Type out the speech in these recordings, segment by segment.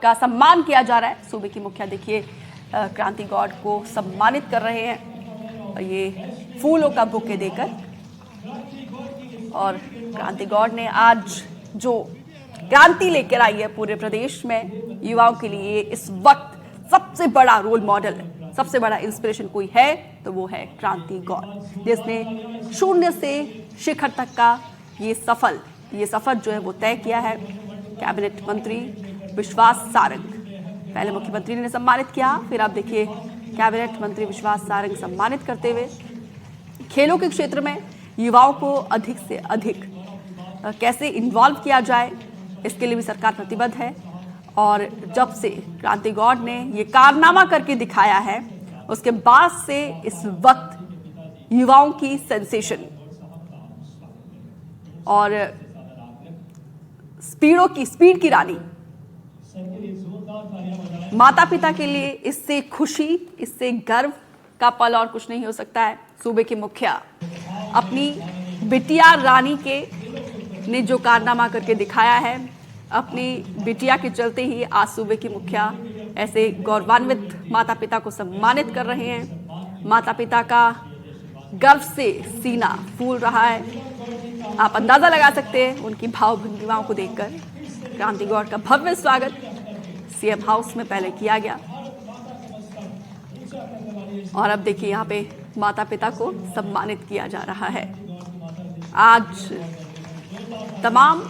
का सम्मान किया जा रहा है। सूबे की मुखिया देखिए क्रांति गौड़ को सम्मानित कर रहे हैं ये फूलों का बुके देकर। और क्रांति गौड़ ने आज जो क्रांति लेकर आई है पूरे प्रदेश में युवाओं के लिए, इस वक्त सबसे बड़ा रोल मॉडल, सबसे बड़ा इंस्पिरेशन कोई है तो वो है क्रांति गौड़, जिसने शून्य से शिखर तक का ये सफर जो है वो तय किया है। कैबिनेट मंत्री विश्वास सारंग पहले मुख्यमंत्री ने सम्मानित किया, फिर आप देखिए कैबिनेट मंत्री विश्वास सारंग सम्मानित करते हुए खेलों के क्षेत्र में युवाओं को अधिक से अधिक कैसे इन्वॉल्व किया जाए, इसके लिए भी सरकार प्रतिबद्ध है। और जब से क्रांति गौड़ ने ये कारनामा करके दिखाया है, उसके बाद से इस वक्त युवाओं की सेंसेशन और स्पीड की रानी माता पिता के लिए इससे खुशी, इससे गर्व का पल और कुछ नहीं हो सकता है। सूबे के मुखिया अपनी बिटिया रानी के ने जो कारनामा करके दिखाया है, अपनी बिटिया के चलते ही आज सूबे की मुखिया ऐसे गौरवान्वित माता पिता को सम्मानित कर रहे हैं। माता पिता का गर्व से सीना फूल रहा है। आप अंदाजा लगा सकते हैं उनकी भाव भंगिमाओं को देखकर। क्रांति गौड़ का भव्य स्वागत सीएम हाउस में पहले किया गया और अब देखिए यहाँ पे माता पिता को सम्मानित किया जा रहा है। आज तमाम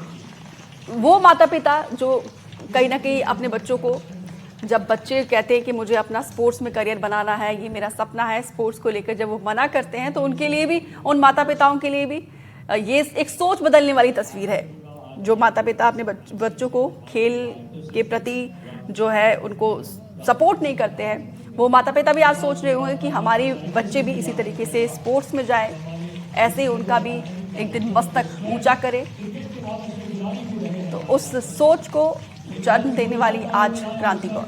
वो माता पिता जो कहीं ना कहीं अपने बच्चों को, जब बच्चे कहते हैं कि मुझे अपना स्पोर्ट्स में करियर बनाना है, ये मेरा सपना है स्पोर्ट्स को लेकर, जब वो मना करते हैं तो उनके लिए भी, उन माता पिताओं के लिए भी ये एक सोच बदलने वाली तस्वीर है। जो माता पिता अपने बच्चों को खेल के प्रति जो है उनको सपोर्ट नहीं करते हैं, वो माता पिता भी आज सोच रहे होंगे कि हमारे बच्चे भी इसी तरीके से स्पोर्ट्स में जाए, ऐसे उनका भी एक दिन मस्तक ऊंचा करे। तो उस सोच को जन्म देने वाली आज क्रांति गौड़।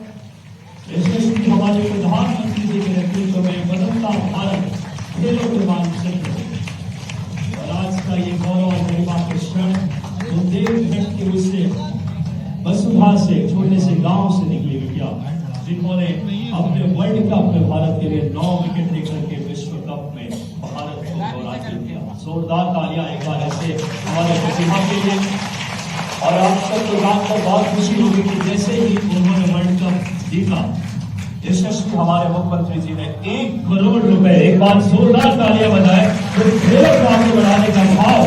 वसुधा से, छोटे से गांव से निकली बिटिया, जिन्होंने अपने वर्ल्ड कप में भारत के लिए 9 विकेट लेकर के विश्व कप में भारत को गौरवान्वित किया। जोरदार तालियां एक बार ऐसे हमारे प्रतिभा के लिए। और आप सबको जानकर बहुत खुशी होगी कि जैसे ही उन्होंने वर्ल्ड कप जीता, यशस्वी हमारे मुख्यमंत्री जी ने 1 करोड़ रुपए, एक बार जोरदार तालियां बजाए, तो खेलों को आगे बढ़ाने का भाव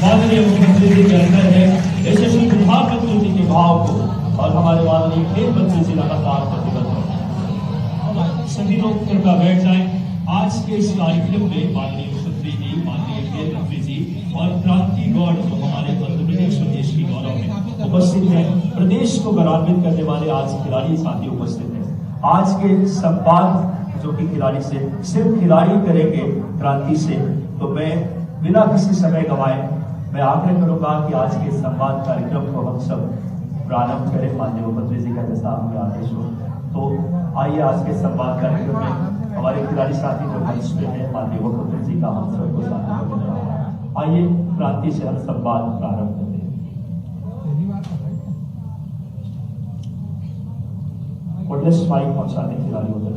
माननीय मुख्यमंत्री जी के अंदर है। यशस्वी प्रधानमंत्री जी के भाव को और हमारे माननीय खेल मंत्री जी लगातार प्रतिबद्ध है। सभी लोग कृपया बैठ जाएं। आज के इस कार्यक्रम में माननीय मुख्यमंत्री जी, माननीय खेल मंत्री जी और क्रांति गौड़ जो हमारे मध्य प्रदेश और देश की गौरव में उपस्थित है, प्रदेश को गौरवान्वित करने वाले आज खिलाड़ी साथी उपस्थित है। आज के संवाद जो कि खिलाड़ी से सिर्फ खिलाड़ी करेंगे क्रांति से, तो मैं बिना किसी समय गंवाए मैं आग्रह करूंगा कि आज के संवाद कार्यक्रम को हम सब प्रारंभ करें। माननीय मुख्यमंत्री जी का जैसा हमें आदेश हो, तो आइए आज के संवाद कार्यक्रम में हमारे खिलाड़ी साथी जो मंच पे हैं, माननीय मुख्यमंत्री जी का हम सबको साथ में आइए क्रांति से हम संवाद प्रारंभ करते हैं। माइक पहुंचाने खिलाड़ियों तक।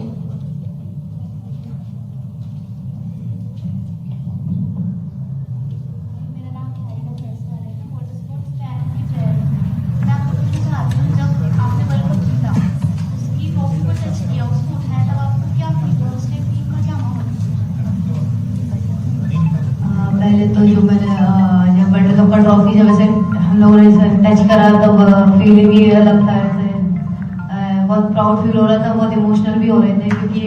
पहले तो जो मैंने जब वर्ल्ड कप का ट्रॉफी जब ऐसे हम लोगों ने टच करा तब फीलिंग ही अलग था। ऐसे बहुत प्राउड फील हो रहा था, बहुत इमोशनल भी हो रहे थे, क्योंकि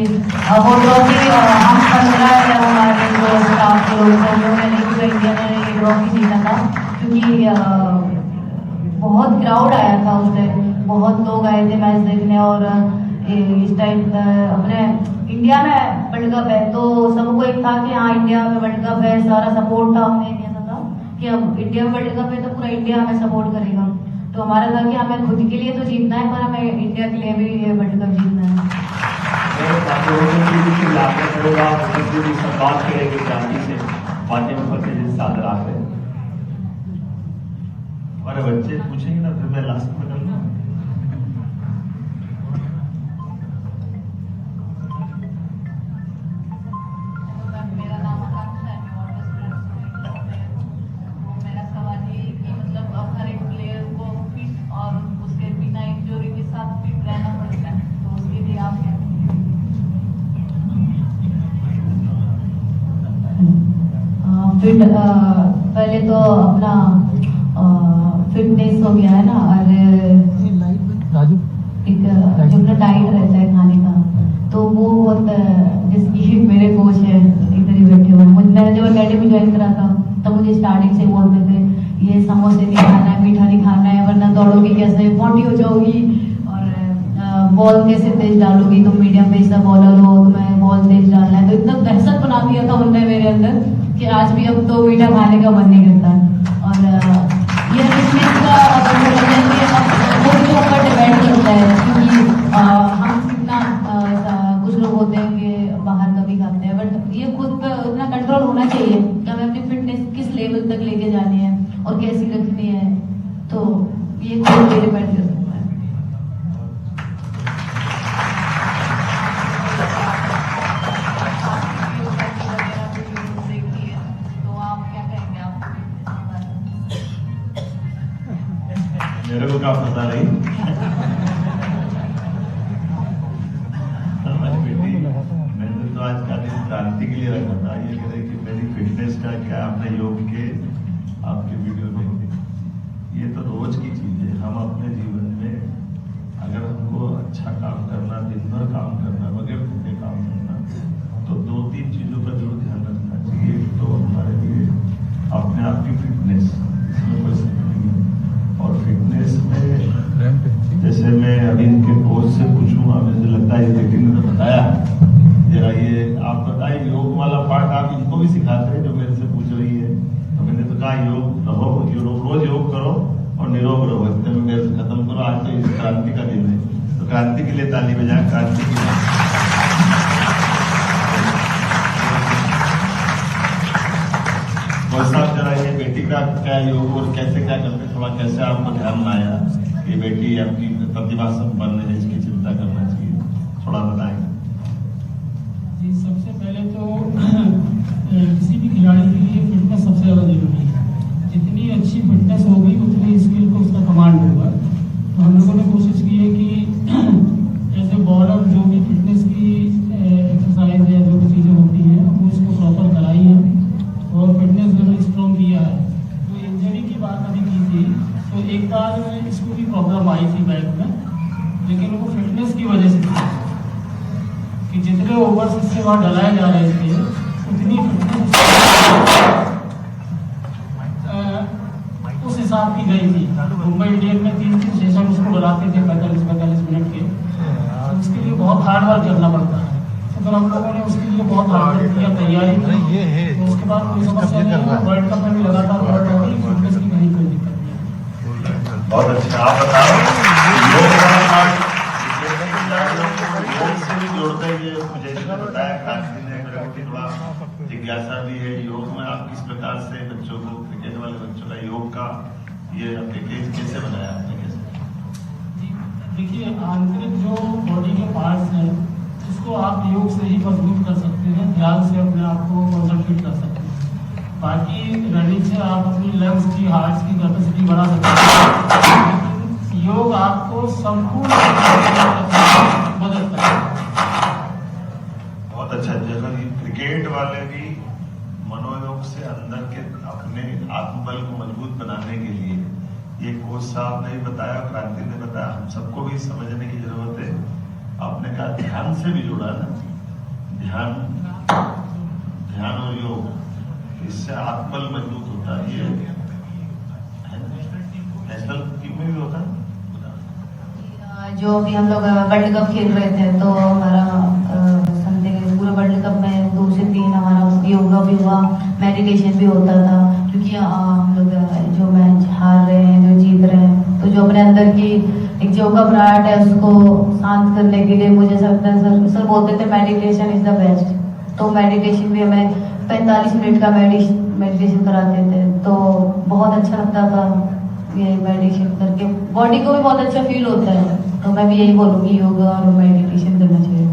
वो ट्रॉफी हम 15 जब हमारे जो स्टाफ के लोग थे उन लोगों ने नहीं, पूरा इंडिया ने ये ट्रॉफी जीता था। क्योंकि बहुत क्राउड आया था उस टाइम, बहुत लोग आए थे मैच देखने। और इस टाइम अपने इंडिया में वर्ल्ड कप है तो सबको एक था कि हाँ इंडिया में वर्ल्ड कप है, सारा सपोर्ट था। हमने ऐसा था कि अब इंडिया में वर्ल्ड कप है तो पूरा इंडिया हमें सपोर्ट करेगा। तो हमारा था कि हमें खुद के लिए तो जीतना है, पर हमें इंडिया के लिए भी ये वर्ल्ड कप जीतना है। हमारे बच्चे पूछेंगे ना, फिर मैं लास्ट में कर लूँ। फिट पहले तो अपना फिटनेस हो गया है ना, और एक जो अपना डाइट रहता है खाने का, तो वो बहुत जिसकी मेरे कोच है इधर ही बैठे हुए, मैंने जब अकेडमी ज्वाइन करा था तब मुझे स्टार्टिंग से बोलते थे ये समोसे नहीं खाना है, मीठा नहीं खाना है, वरना दौड़ोगी कैसे, मोटी हो जाओगी, और बॉल कैसे तेज डालोगी, तुम मीडियम पेस का बॉलर हो, तुम्हें बॉल तेज डालना है। तो इतना दहशत बना दिया था उनने मेरे अंदर कि आज भी अब तो मीठा खाने का मन नहीं करता है। और ये फिटनेस का अगर वो भी ऊपर डिपेंड करता है, क्योंकि हम कितना कुछ लोग होते हैं कि बाहर का भी खाते हैं, बट ये खुद पर उतना कंट्रोल होना चाहिए कि हमें अपनी फिटनेस किस लेवल तक लेके जानी है और कैसी रखनी है, तो ये खुद पे डिपेंड कर सकता है। तो आप क्या कहेंगे, मेरे को क्या पता नहीं। हमारी बेटी मैंने तो आज का दिन क्रांति के लिए रखा था, ये कह रहे कि मेरी फिटनेस का क्या आपने योग के आपके वीडियो देखे। ये तो रोज की चीज है। हम अपने जीवन में अगर हमको अच्छा काम करना, दिन भर काम करना, बगैर भूखे काम करना, तो 2-3 चीजों का जरूर ध्यान रखना चाहिए। एक तो हमारे लिए अपने आप की फिटनेस, इसमें कोई शक नहीं है। और फिटनेस में जैसे मैं अभी इनके कोच से पूछूंगा, मुझे लगता है ये बेटी ने तो बताया, जरा ये आप बताइए योग वाला पार्ट आप इनको भी सिखाते हैं जो मेरे से पूछ रही है। तो मैंने तो कहा योग रहो, रोज योग करो और निरोग रहो, इतने में मेरे से खत्म करो। आज तो इस क्रांति का दिन है, तो क्रांति के लिए ताली बजाएं। क्रांति के लिए साहब जरा ये बेटी का क्या योग और कैसे क्या करते, थोड़ा कैसे आपको ध्यान में आया ये बेटी आपकी प्रतिभा संपन्न है, इसकी चिंता करना चाहिए, थोड़ा बताएंगे। जी, सबसे पहले तो किसी भी खिलाड़ी के लिए फिटनेस सबसे ज़्यादा जरूरी है। जितनी अच्छी फिटनेस होगी उतनी स्किल को उसका कमांड होगा। तो हम लोगों ने कोशिश की है कि एज ए बॉलर जो भी फिटनेस की एक्सरसाइज या जो भी चीज़ें होती हैं वो इसको प्रॉपर कराई है और फिटनेस लेवल स्ट्रॉन्ग दिया है। तो इंजरी की बात अभी की थी, तो एक बार इसको भी प्रॉब्लम आई थी बैक में, लेकिन वो फिटनेस की वजह से थी कि जितने ओवर्स इससे वहाँ डलाए जा रहे थे उतनी फिटनेस उस हिसाब की गई थी। मुंबई इंडियन में 3 सेशन उसको डलाते थे 45 मिनट के, तो उसके लिए बहुत हार्ड वर्क करना पड़ता है। तो हम लोगों ने उसके लिए बहुत हार्ड वर्क किया, तैयारी की, तो उसके बाद कोई समस्या नहीं है। वर्ल्ड कप में भी लगातार वर्ल्ड हो गई, फिटनेस की कहीं कोई दिक्कत नहीं है। बहुत अच्छा, आप बताओ योग से भी जोड़ते हुए मुझे इसने बताया, क्रांति ने मेरे को थोड़ा जिज्ञासा भी है, योग में आप किस प्रकार से बच्चों को, क्रिकेट वाले बच्चों का योग का ये पैकेज कैसे बनाया आपने, कैसे? देखिए, आंतरिक जो बॉडी के पार्ट्स हैं इसको आप योग से ही मजबूत कर सकते हैं, ध्यान से अपने आप को कंसंट्रेट कर सकते हैं। बाकी रनिंग से आप अपनी लंग्स की, हार्ट की कैपेसिटी बढ़ा सकते हैं, लेकिन योग आपको संपूर्ण बदलता है। बहुत अच्छा। जैसा क्रिकेट वाले भी मनोयोग से अंदर के अपने आत्मबल को मजबूत बनाने के लिए, ये कोच साहब ने बताया, क्रांति ने बताया, हम सबको भी समझने की जरूरत है। आपने कहा ध्यान से भी जुड़ा ना, ध्यान और योग, इससे आत्मबल मजबूत होता है। ये नेशनल टीम में भी होता है। जो अभी हम लोग वर्ल्ड कप खेल रहे थे, तो हमारा समथिंग पूरे वर्ल्ड कप में 2 से 3 हमारा योगा भी हुआ, मेडिटेशन भी होता था, क्योंकि हम लोग जो मैच हार रहे हैं, जो जीत रहे हैं, तो जो अपने अंदर की एक जो घबराहट है उसको शांत करने के लिए मुझे लगता है सर बोलते थे मेडिटेशन इज द बेस्ट। तो मेडिटेशन भी हमें 45 मिनट का मेडिटेशन कराते थे, तो बहुत अच्छा लगता था ये मेडिटेशन करके, बॉडी को भी बहुत अच्छा फील होता है। तो मैं भी यही बोलूँगी योगा और मेडिटेशन करना चाहिए।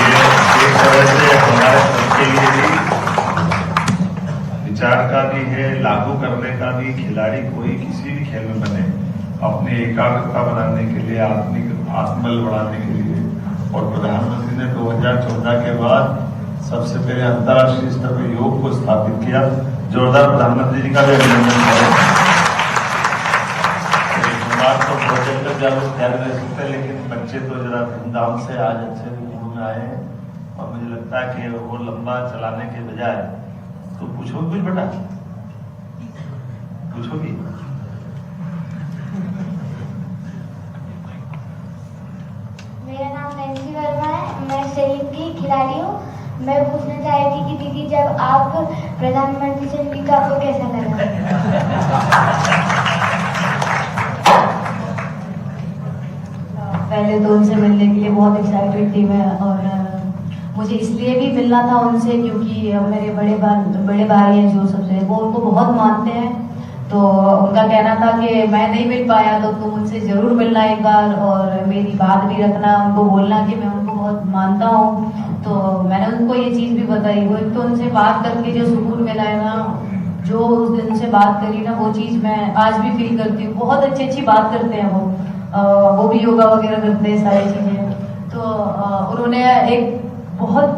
ये एक तरह से हमारे सबके लिए भी विचार का भी है, लागू करने का भी। खिलाड़ी कोई किसी भी खेल में बने, अपनी एकाग्रता बनाने के लिए, आत्मबल बढ़ाने के लिए। और प्रधानमंत्री ने 2014 के बाद सबसे पहले अंतर्राष्ट्रीय स्तर पर योग को स्थापित किया। जोरदार प्रधानमंत्री जी का भी अभिनंदन करें। तो प्रोजेक्ट जब ध्यान रह सकते, लेकिन बच्चे तो जरा धूमधाम से आज अच्छे मूड में आए हैं और मुझे लगता है कि वो लंबा चलाने के बजाय तो पूछो कुछ बेटा, पूछोगी? मेरा नाम नैन्सी वर्मा है, मैं सैलिंग की खिलाड़ी हूँ। मैं पूछना चाह रही थी कि दीदी जब आप प्रधानमंत्री से मिली तो आपको कैसा लगा? पहले तो उनसे मिलने के लिए बहुत एक्साइटेड थी मैं, और मुझे इसलिए भी मिलना था उनसे क्योंकि मेरे बड़े भाई हैं जो सबसे, वो उनको बहुत मानते हैं। तो उनका कहना था कि मैं नहीं मिल पाया तो तुम उनसे ज़रूर मिलना एक बार, और मेरी बात भी रखना, उनको बोलना कि मैं उनको बहुत मानता हूँ। तो मैंने उनको ये चीज़ भी बताई। वो एक तो उनसे बात करके जो सुकून मिला है ना, जो उस दिन से बात करी ना, वो चीज़ मैं आज भी फील करती हूँ। बहुत अच्छी बात करते हैं वो भी योगा वगैरह करते हैं, सारी चीज़ें। तो उन्होंने एक बहुत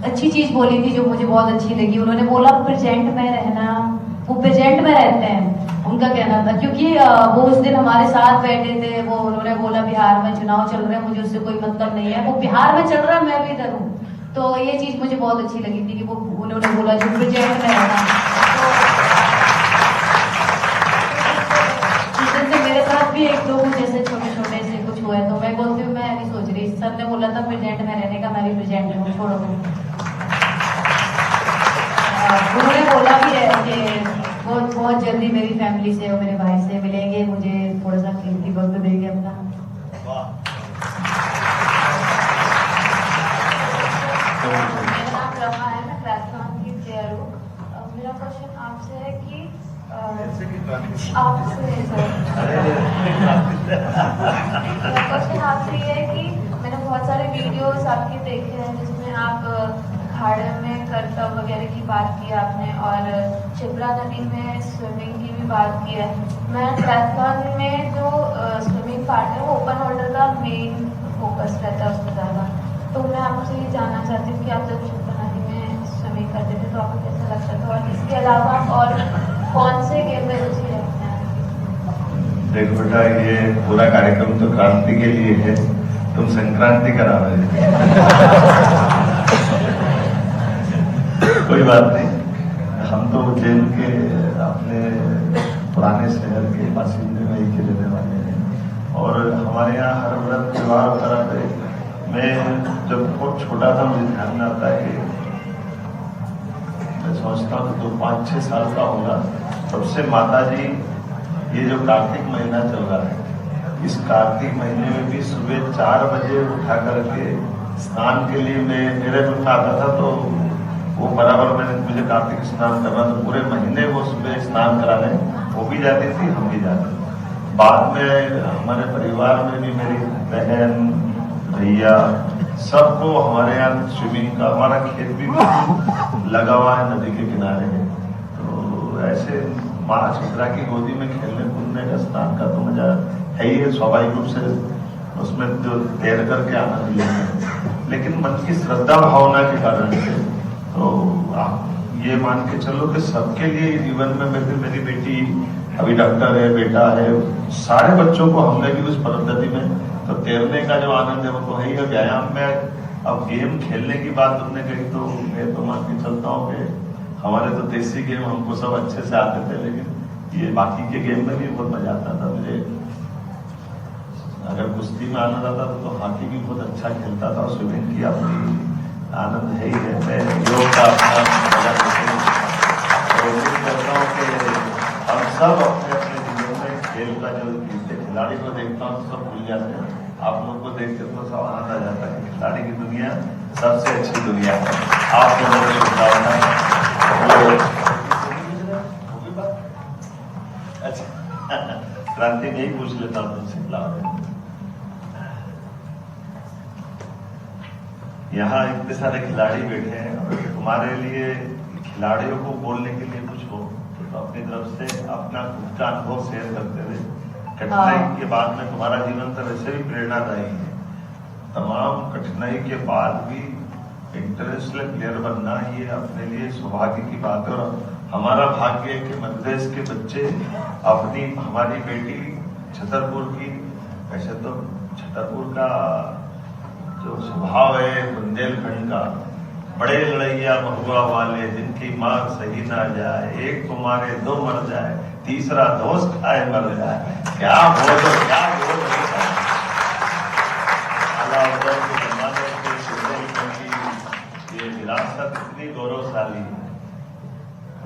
अच्छी चीज़ बोली थी जो मुझे बहुत अच्छी लगी। उन्होंने बोला प्रेजेंट में रहना, वो प्रेजेंट में रहते हैं, उनका कहना था। क्योंकि वो उस दिन हमारे साथ बैठे थे, वो उन्होंने बोला बिहार में चुनाव चल रहे हैं, मुझे उससे कोई मतलब नहीं है, वो बिहार में चल रहा है, मैं भी इधर हूँ। तो ये चीज़ मुझे बहुत अच्छी लगी थी कि वो उन्होंने बोला जो प्रेजेंट में रहना। मेरे साथ भी एक दो कुछ ऐसे छोटे से कुछ हुए, तो मैं बोलती हूँ मैं नहीं सोच रही। सर ने बोला था प्रेजेंट में रहने का, मैं भी प्रेजेंट हूँ, छोड़ो। उन्होंने बोला भी है कि वो बहुत जल्दी मेरी फैमिली से और मेरे भाई से मिलेंगे, मुझे थोड़ा सा कीमती वक्त देंगे अपना। मेरा नाम रमा है, मैं क्लास 1 की प्लेयर हूँ। मेरा क्वेश्चन आपसे है कि क्वेश्चन आपसे ये है कि मैंने बहुत सारे वीडियोस आपके देखे हैं जिसमें आप खाड़े में करतब वगैरह की बात की आपने, और शिप्रा नदी में स्विमिंग की भी बात की है। मैं ट्रायथलॉन में जो स्विमिंग पार्ट है वो ओपन वाटर का मेन फोकस रहता है उसमें ज़्यादा। तो मैं आपसे ये जानना चाहती हूँ कि आप जब शिप्रा नदी में स्विमिंग करते थे तो आपको कैसा लगता था, और इसके अलावा और कौन से गेम में रुचि रखते हैं? देखो बेटा, ये पूरा कार्यक्रम तो क्रांति के लिए है, तुम संक्रांति करा रहे हो। कोई बात नहीं, हम तो उज्जैन के अपने पुराने शहर के बासिंदे वही के रहने वाले हैं, और हमारे यहाँ हर व्रत त्योहार वगैरह पे मैं जब बहुत छोटा था मुझे ध्यान में आता है कि मैं सोचता हूँ तो 5-6 साल का होगा, तब से माता जी ये जो कार्तिक महीना चल रहा है, इस कार्तिक महीने में भी सुबह 4 बजे उठा करके स्नान के लिए मैं मेरे में आता था, तो वो बराबर मैंने मुझे कार्तिक स्नान करना, तो पूरे महीने वो सुबह स्नान कराने वो भी जाती थी, हम भी जाते थे। बाद में हमारे परिवार में भी मेरी बहन भैया सबको हमारे यहाँ स्विमिंग का, हमारा खेत भी लगा हुआ है नदी के किनारे में, तो ऐसे माँ चित्रा की गोदी में खेलने कूदने का स्नान का तो मजा है ही है, स्वाभाविक रूप से उसमें जो तैर करके आनंद लेंगे। लेकिन मन की श्रद्धा भावना के कारण से तो आप ये मान के चलो कि सबके लिए जीवन में मेरी बेटी अभी डॉक्टर है, बेटा है, सारे बच्चों को हमने भी उस पद्धति में तो तैरने का जो आनंद है वो तो है ही है। व्यायाम में अब गेम खेलने की बात तुमने कही, तो मैं तो मान के चलता हूँ कि हमारे तो देसी गेम हमको सब अच्छे से आते थे, लेकिन ये बाकी के गेम में भी बहुत मजा आता था मुझे। अगर कुश्ती में आनंद आता था तो हॉकी भी बहुत अच्छा खेलता था, और स्विमिंग की अपनी आनंद है ही है। मैं योग का अपना मजा करता हूँ कि हम सब अपने अपने जीवन में खेल का जो खिलाड़ी को देखता हूँ सब भूल जाते हैं। आप लोग को देखते तो सब आनंद आ जाता है। खिलाड़ी की दुनिया सबसे अच्छी दुनिया है। आपको मेरी शुभकामनाएं। अच्छा क्रांति नहीं पूछ लेता हूँ तुमसे, यहाँ इतने सारे खिलाड़ी बैठे हैं, और तुम्हारे लिए खिलाड़ियों को बोलने के लिए कुछ हो तो अपनी तरफ से अपना खुद का अनुभव शेयर करते हुए। कठिनाई के बाद में तुम्हारा जीवन तो वैसे भी प्रेरणादायी है। तमाम कठिनाई के बाद भी इंटरनेशनल प्लेयर बनना ये अपने लिए सौभाग्य की बात है। और हमारा भाग्य है कि मध्य प्रदेश के बच्चे हमारी बेटी छतरपुर की, वैसे तो छतरपुर का जो स्वभाव है बुंदेलखंड का, बड़े लड़ैया महुआ वाले जिनकी मां सही ना जाए, एक को मारे दो मर जाए, तीसरा दोस्त खाए मर जाए। क्या बोल क्या बोल के जमाने के बुंदेलखंड की ये विरासत इतनी गौरवशाली है।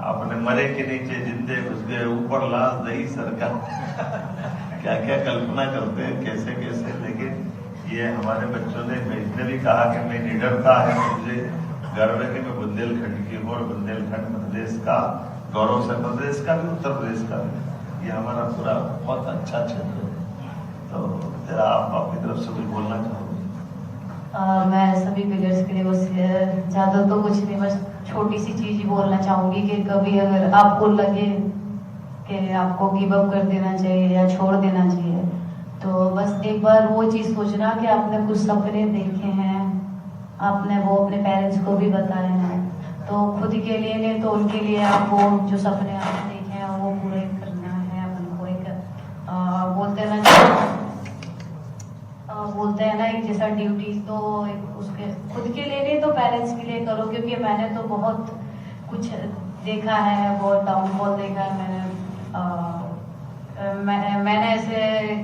आपने मरे के नीचे जिंदे घुस गए, ऊपर लाश दही सरकार क्या क्या कल्पना करते हैं कैसे कैसे। लेकिन ये हमारे बच्चों ने, इसने भी कहा कि मैं निडरता है, मुझे गर्व है कि मैं बुंदेलखंड की हूँ और बुंदेलखंड प्रदेश का गौरव से, प्रदेश का भी, उत्तर प्रदेश का भी, ये हमारा पूरा बहुत अच्छा क्षेत्र है। तो जरा आप अपनी तरफ से कुछ बोलना चाहोगे? मैं सभी प्लेयर्स के लिए बस ज़्यादा तो कुछ नहीं, बस छोटी सी चीज़ ही बोलना चाहूँगी कि कभी अगर आपको लगे कि आपको गिव अप कर देना चाहिए या छोड़ देना चाहिए, तो बस एक बार वो चीज़ सोचना कि आपने कुछ सपने देखे हैं, आपने वो अपने पेरेंट्स को भी बताए हैं, तो खुद के लिए नहीं तो उनके लिए आप वो जो सपने आपने देखे हैं वो पूरे करना है। अपन को एक बोलते हैं ना एक जैसा ड्यूटी, तो एक उसके खुद के लिए नहीं तो पेरेंट्स के लिए करो, क्योंकि मैंने तो बहुत कुछ देखा है, बहुत डाउनफॉल देखा है मैंने ऐसे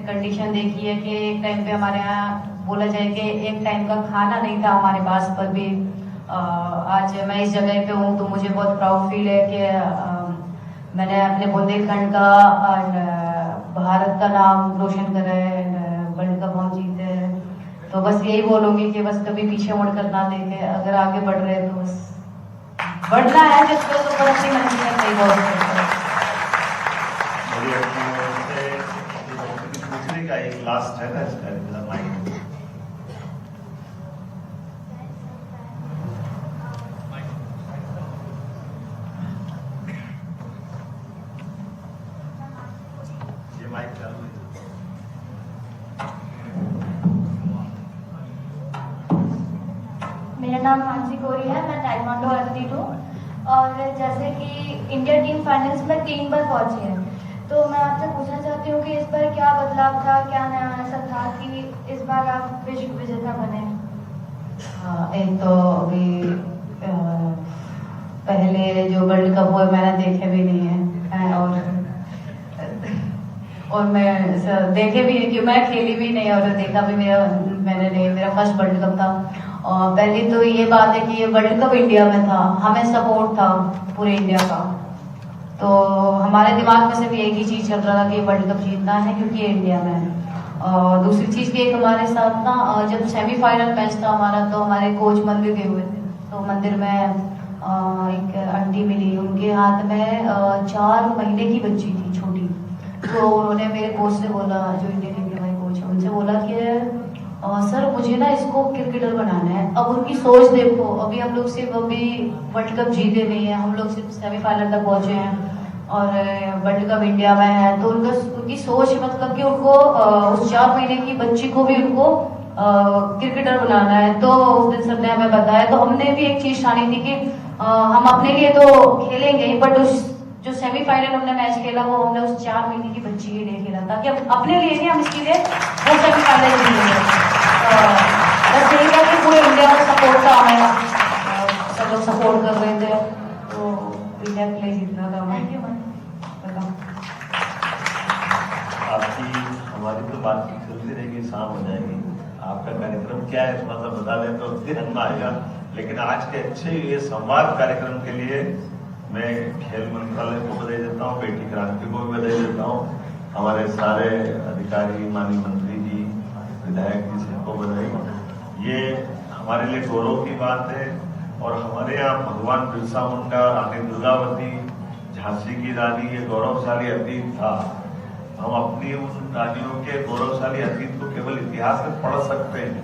कंडीशन देखी है कि एक टाइम पे हमारे यहाँ बोला जाए कि एक टाइम का खाना नहीं था हमारे पास, पर भी आज मैं इस जगह पे हूँ तो मुझे बहुत प्राउड फील है कि मैंने अपने बुंदेलखंड का भारत का नाम रोशन करा है, वर्ल्ड कप हम जीते हैं। तो बस यही बोलूंगी कि बस कभी पीछे मुड़ कर ना देखे, अगर आगे बढ़ रहे हैं तो बस बढ़ना है, जिसको तो पर अपनी मंजिल में नहीं बहुत दूसरे का एक लास्ट है ना इसका माइक। ये माइक चालू है। मेरा नाम मानसी गौरी है, मैं ताइक्वांडो एथलीट हूँ और जैसे कि इंडिया टीम फाइनल्स में 3 बार पहुंची है, तो मैं आपसे पूछना चाहती हूँ कि इस बार क्या बदलाव था, क्या नया ऐसा था कि इस बार आप विश्व विजेता बने? एक तो अभी पहले जो वर्ल्ड कप हुआ मैंने देखे भी नहीं है, और मैं देखे भी नहीं कि मैं खेली भी नहीं और देखा भी मैंने नहीं, मेरा फर्स्ट वर्ल्ड कप था। और पहली तो ये बात है कि ये वर्ल्ड कप इंडिया में था, हमें सपोर्ट था पूरे इंडिया का, तो हमारे दिमाग में सिर्फ एक ही चीज़ चल रहा था कि वर्ल्ड कप जीतना है क्योंकि इंडिया में है। और दूसरी चीज़ की एक हमारे साथ ना जब सेमीफाइनल मैच था हमारा, तो हमारे कोच मंदिर गए हुए थे, तो मंदिर में एक आंटी मिली, उनके हाथ में 4 महीने की बच्ची थी छोटी, तो उन्होंने मेरे कोच से बोला, जो इंडियन टीम के हमारे कोच है, उनसे बोला कि सर मुझे ना इसको क्रिकेटर बनाना है। अब उनकी सोच देखो, अभी हम लोग सिर्फ अभी वर्ल्ड कप जीते नहीं है, हम लोग सिर्फ सेमीफाइनल तक पहुंचे हैं और वर्ल्ड कप इंडिया में है, तो उनकी सोच मतलब कि उनको उस 4 महीने की बच्ची को भी उनको क्रिकेटर बनाना है। तो उस दिन सर ने हमें बताया, तो हमने भी एक चीज ठानी थी कि हम अपने लिए तो खेलेंगे ही, बट उस जो सेमीफाइनल हमने मैच खेला वो हमने उस 4 महीने की बच्ची के लिए खेला, ताकि हम अपने लिए नहीं, हम इसके लिए वो सेमीफाइनल जीतेंगे। बस यही था कि पूरे इंडिया का सपोर्ट था हमें, सब लोग सपोर्ट कर रहे थे, तो इंडिया के लिए जीतना था हमें। आपकी हमारी तो बातचीत चलती रहेगी, शाम हो जाएगी, आपका कार्यक्रम क्या है थोड़ा सा बता दें तो ध्यान में आएगा। लेकिन आज के अच्छे ये संवाद कार्यक्रम के लिए मैं खेल मंत्रालय को बधाई देता हूँ, बेटी क्रांति को भी बधाई देता हूँ, हमारे सारे अधिकारी, माननीय मंत्री जी, विधायक जी सबको बधाई। ये हमारे लिए गौरव की बात है। और हमारे यहाँ भगवान बिरसा मुंडा, रानी दुर्गावती, झांसी की रानी, ये गौरवशाली अतीत था। हम अपनी उन रानियों के गौरवशाली अतीत को केवल इतिहास में पढ़ सकते हैं,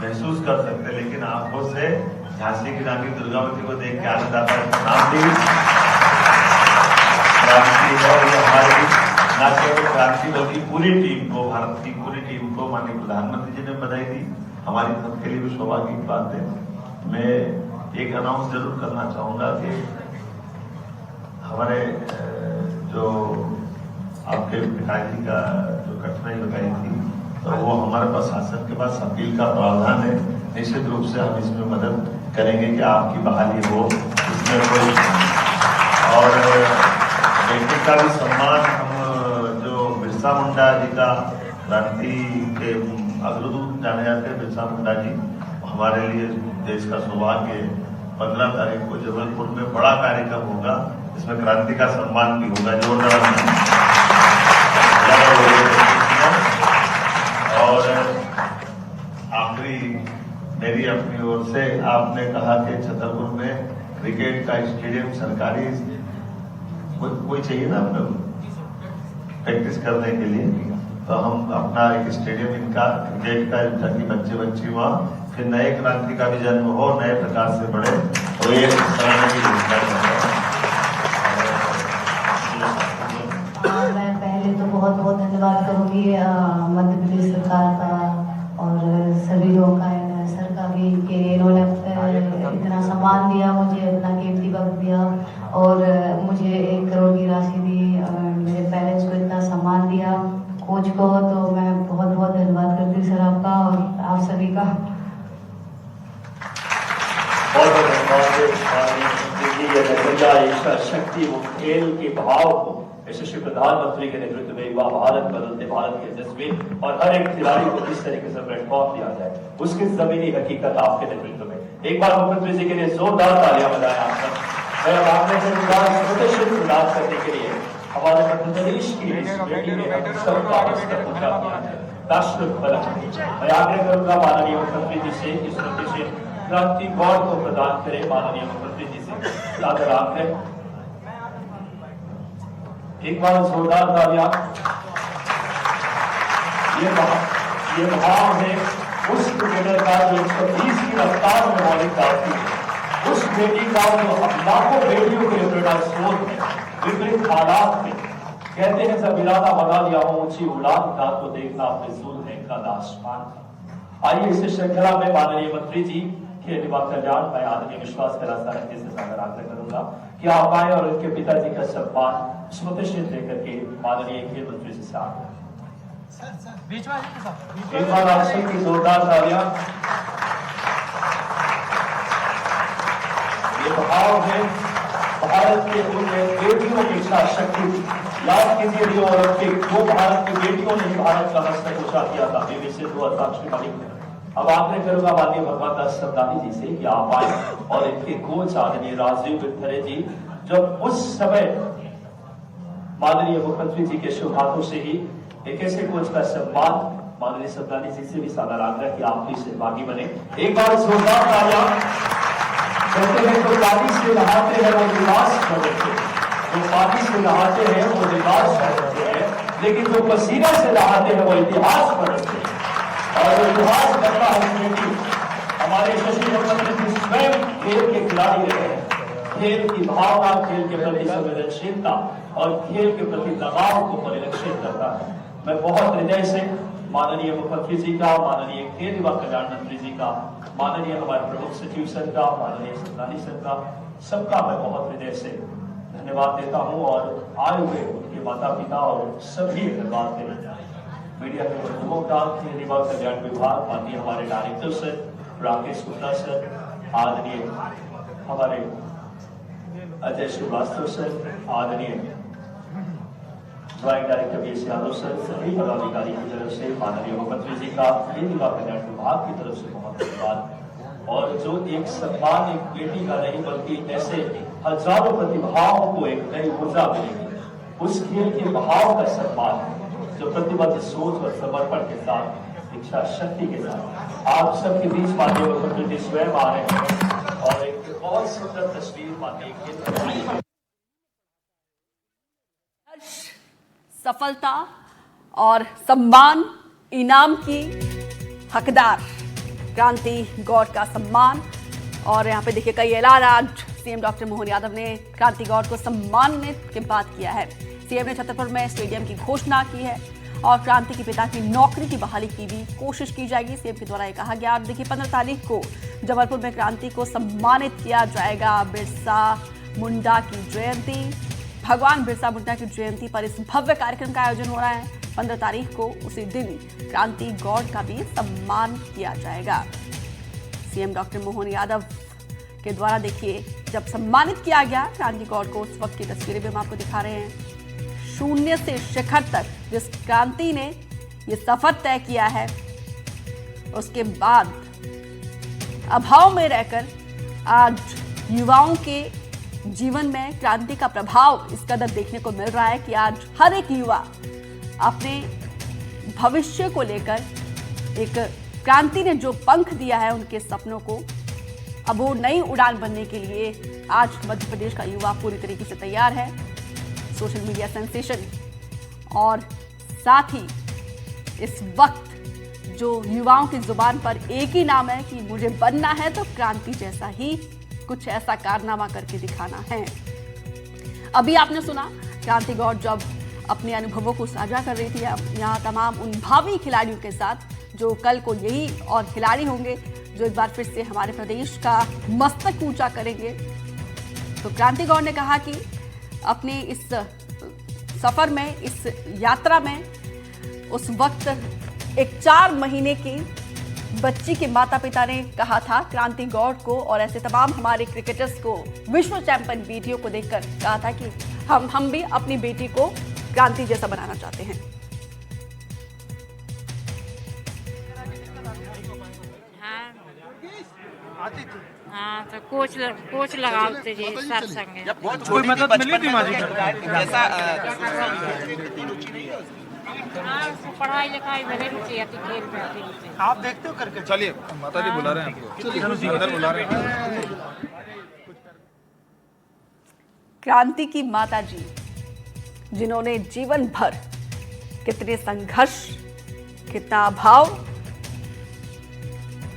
महसूस कर सकते हैं, लेकिन आंखों से झांसी की रानी दुर्गावती को देख के आनंद आता है। क्रांति और ये हमारी न केवल क्रांति बल्कि पूरी टीम को, भारत की पूरी टीम को माननीय प्रधानमंत्री जी ने बधाई दी, हमारी सबके लिए भी सौभाग्य की बात है। मैं एक अनाउंस जरूर करना चाहूँगा कि हमारे जो आपके पिताजी का जो कठिनाई बताई थी, तो वो हमारे पास शासन के पास अपील का प्रावधान है। निश्चित रूप से हम इसमें मदद करेंगे कि आपकी बहाली हो, इसमें कोई और बेटी का भी सम्मान हम जो बिरसा मुंडा जी का क्रांति के अग्रदूत जाने जाते हैं बिरसा मुंडा जी, हमारे लिए देश का सौभाग्य है। 15 तारीख को जबलपुर में बड़ा कार्यक्रम होगा, इसमें क्रांति का सम्मान भी होगा जोरदार। और आखिरी मेरी अपनी ओर से, आपने कहा कि छतरपुर में क्रिकेट का स्टेडियम सरकारी कोई चाहिए ना अपने प्रैक्टिस करने के लिए, तो हम अपना एक स्टेडियम इनका क्रिकेट का, ताकि बच्चे बच्ची वहाँ फिर नए क्रांति का भी जन्म हो, नए प्रकार से बढ़े, तो ये कराने की मैं पहले तो बहुत बहुत धन्यवाद करूँगी मध्य प्रदेश सरकार का और सभी लोगों का, सर का भी, कि इन्होंने इतना सम्मान दिया मुझे, अपना कीमती वक्त दिया और मुझे 1 करोड़ की राशि दी, मेरे पेरेंट्स को इतना सम्मान दिया, कोच को, तो मैं बहुत बहुत धन्यवाद करती हूँ सर आपका और आप सभी का। बहुत धन्यवाद। शक्ति वो खेल के भाव को यशस्वी प्रधानमंत्री के नेतृत्व में युवा भारत, बदलते भारत के जज्बे और हर एक खिलाड़ी को किस तरीके से प्लेटफॉर्म दिया जाए, उसकी जमीनी हकीकत आपके नेतृत्व में। एक बार मुख्यमंत्री जी के लिए जोरदार तालियां बजाएं आप सब। आपने छोटे शुल्क प्रदान करने के लिए हमारे मध्य प्रदेश की बेटी ने राष्ट्र फलक मैं आग्रह करूंगा माननीय मुख्यमंत्री जी से इस नोटिस क्रांति गौड़ को प्रदान करें। माननीय मुख्यमंत्री जी से सादर आग्रह, एक बार जोरदार तालियां। ये भाव है उस क्रिकेटर का जो 120 की रफ्तार में बॉलिंग करती है, उस बेटी का जो लाखों बेटियों के लिए प्रेरणा स्रोत है विपरीत हालात में। कहते हैं जब इरादा बना लिया हो ऊंची उड़ान का, तो देखना अपने जुल्म है का आसमान का। आइए इस श्रृंखला में माननीय मंत्री जी के युवा कल्याण मैं आदरणीय विश्वास करासारंगी से सादर आग्रह करूंगा कि आप आए और उनके पिताजी का सम्मान स्मृतिचिन्ह लेकर के माननीय खेल मंत्री जी से आग्रह। एक बार आप सबकी जोरदार तालियां। ये भाव है भारत के उन बेटियों की इच्छा शक्ति। याद कीजिए रियो ओलंपिक, वो भारत की बेटियों ने ही भारत का मस्तक ऊंचा किया था, पीवी सिंधु और साक्षी मलिक ने। अब आग्रह करूंगा माननीय भगवान दास सबदानी जी से कि आप आए और इनके कोच आदरणीय राजीव विथरे जी, जब उस समय माननीय मुख्यमंत्री जी के शुभ हाथों से ही एक ऐसे कोच का सम्मान माननीय सबदानी जी से भी सादर आग्रह कि आप भी सहभागी बने। एक बार जोरदार तालियां। कहते हैं जो पानी से नहाते हैं वो लिबास बदलते हैं, जो पानी से नहाते हैं वो लिबास बदलते हैं, लेकिन जो पसीने से नहाते हैं वो इतिहास बदलते हैं। और इतिहास बनता है कि हमारे यशस्वी मुख्यमंत्री स्वयं खेल के खिलाड़ी रहे हैं। खेल की भावना, खेल के प्रति संवेदनशीलता और खेल के प्रति लगाव को परिलक्षित करता है। मैं बहुत हृदय से माननीय मुख्यमंत्री जी का, माननीय खेल युवा कल्याण मंत्री जी का, माननीय हमारे प्रमुख सचिव सर का, माननीय सबदानी सर का, सबका मैं बहुत हृदय से धन्यवाद देता हूं। और आए हुए उनके माता पिता और सभी धन्यवाद देता हूं। मीडिया के बंधुओं का, खेल युवा कल्याण विभाग, माननीय हमारे director sir Rakesh Gupta sir, आदरणीय हमारे अजय श्रीवास्तव सर, आदरणीय drawing director BS Yadav sir, सभी पदाधिकारी की तरफ से माननीय मुख्यमंत्री जी का खेल युवा कल्याण विभाग की तरफ से बहुत धन्यवाद। और जो एक सम्मान एक बेटी का नहीं बल्कि ऐसे हजारों प्रतिभाओं को एक नई ऊर्जा मिलेगी, उस खेल के भाव का सम्मान जो प्रतिबद्ध सोच और समर्पण के साथ, इच्छा शक्ति के साथ आप सबके बीच माननीय मुख्यमंत्री जी स्वयं आ रहे हैं और एक बहुत सुंदर तस्वीर माननीय खेल सफलता और सम्मान इनाम की हकदार क्रांति गौड़ का सम्मान। और यहाँ पे देखिए कई ऐलान आज सीएम डॉक्टर मोहन यादव ने क्रांति गौड़ को सम्मानित के बाद किया है। सीएम ने छतरपुर में स्टेडियम की घोषणा की है और क्रांति के पिता की नौकरी की बहाली की भी कोशिश की जाएगी, सीएम के द्वारा ये कहा गया। और देखिए 15 तारीख को जबलपुर में क्रांति को सम्मानित किया जाएगा। बिरसा मुंडा की जयंती, भगवान बिरसा मुंडा की जयंती पर इस भव्य कार्यक्रम का आयोजन हो रहा है। 15 तारीख को उसी दिन क्रांति गौड़ का भी सम्मान किया जाएगा। सीएम डॉक्टर मोहन यादव के द्वारा देखिए जब सम्मानित किया गया क्रांति गौड़ को, उस वक्त की तस्वीरें भी हम आपको दिखा रहे हैं। शून्य से शिखर तक जिस क्रांति ने ये सफर तय किया है, उसके बाद अभाव में रहकर आज युवाओं के जीवन में क्रांति का प्रभाव इस कदर देखने को मिल रहा है कि आज हर एक युवा अपने भविष्य को लेकर, एक क्रांति ने जो पंख दिया है उनके सपनों को, अब वो नई उड़ान बनने के लिए आज मध्य प्रदेश का युवा पूरी तरीके से तैयार है। सोशल मीडिया सेंसेशन और साथ ही इस वक्त जो युवाओं की जुबान पर एक ही नाम है कि मुझे बनना है तो क्रांति जैसा ही कुछ ऐसा कारनामा करके दिखाना है। अभी आपने सुना क्रांति गौड़ जब अपने अनुभवों को साझा कर रही थी यहाँ तमाम उन भावी खिलाड़ियों के साथ जो कल को यही और खिलाड़ी होंगे जो एक बार फिर से हमारे प्रदेश का मस्तक ऊंचा करेंगे। तो क्रांति गौड़ ने कहा कि अपने इस सफर में, इस यात्रा में उस वक्त एक 4 महीने की बच्ची के माता पिता ने कहा था क्रांति गौड़ को और ऐसे तमाम हमारे क्रिकेटर्स को, विश्व चैंपियन बेटियों को देखकर कहा था कि हम भी अपनी बेटी को क्रांति जैसा बनाना चाहते हैं। हाँ तो कोच लगाते जी सर संगे। कोई मदद मिली थी माजी जैसा पढ़ाई लिखाई में नहीं रुचि आती, खेल में आती रुचि। आप देखते हो करके? चलिए माता जी बुला रहे हैं आपको, अंदर बुला रहे हैं। क्रांति की माता जी जिन्होंने जीवन भर कितने संघर्ष, कितना अभाव,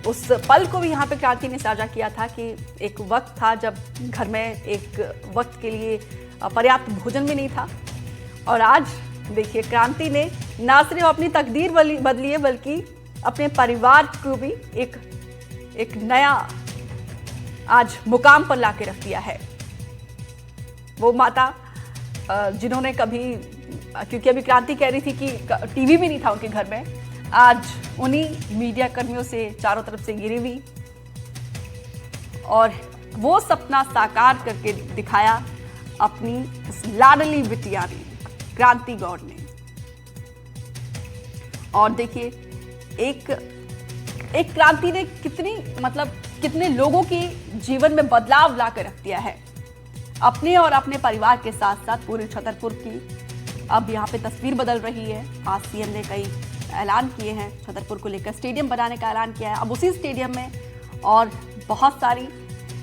उस पल को भी यहाँ पे क्रांति ने साझा किया था कि एक वक्त था जब घर में एक वक्त के लिए पर्याप्त भोजन भी नहीं था। और आज देखिए क्रांति ने ना सिर्फ अपनी तकदीर बदली है बल्कि अपने परिवार को भी एक नया आज मुकाम पर लाके रख दिया है। वो माता जिन्होंने कभी, क्योंकि अभी क्रांति कह रही थी कि टीवी भी नहीं था उनके घर में, आज उन्हीं मीडिया कर्मियों से चारों तरफ से घिरी हुई और वो सपना साकार करके दिखाया अपनी इस लाडली बिटिया ने, क्रांति गौड़ ने। और देखिए एक क्रांति ने कितने लोगों के जीवन में बदलाव ला कर रख दिया है, अपने और अपने परिवार के साथ साथ पूरे छतरपुर की अब यहाँ पे तस्वीर बदल रही है। आज सीएम ने कई ऐलान किए हैं, छतरपुर को लेकर स्टेडियम बनाने का ऐलान किया है। अब उसी स्टेडियम में और बहुत सारी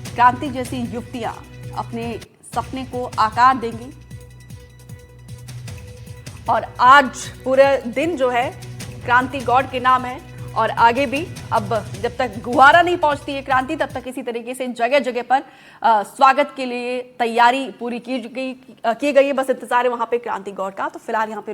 क्रांति जैसी युवतियां अपने सपने को आकार देंगी। और आज पूरे दिन जो है क्रांति गौड़ के नाम है और आगे भी अब जब तक गुहारा नहीं पहुंचती है क्रांति, तब तक इसी तरीके से जगह जगह पर स्वागत के लिए तैयारी पूरी की गई है। बस इंतजार है वहां पे क्रांति गौड़ का। तो फिलहाल यहाँ पे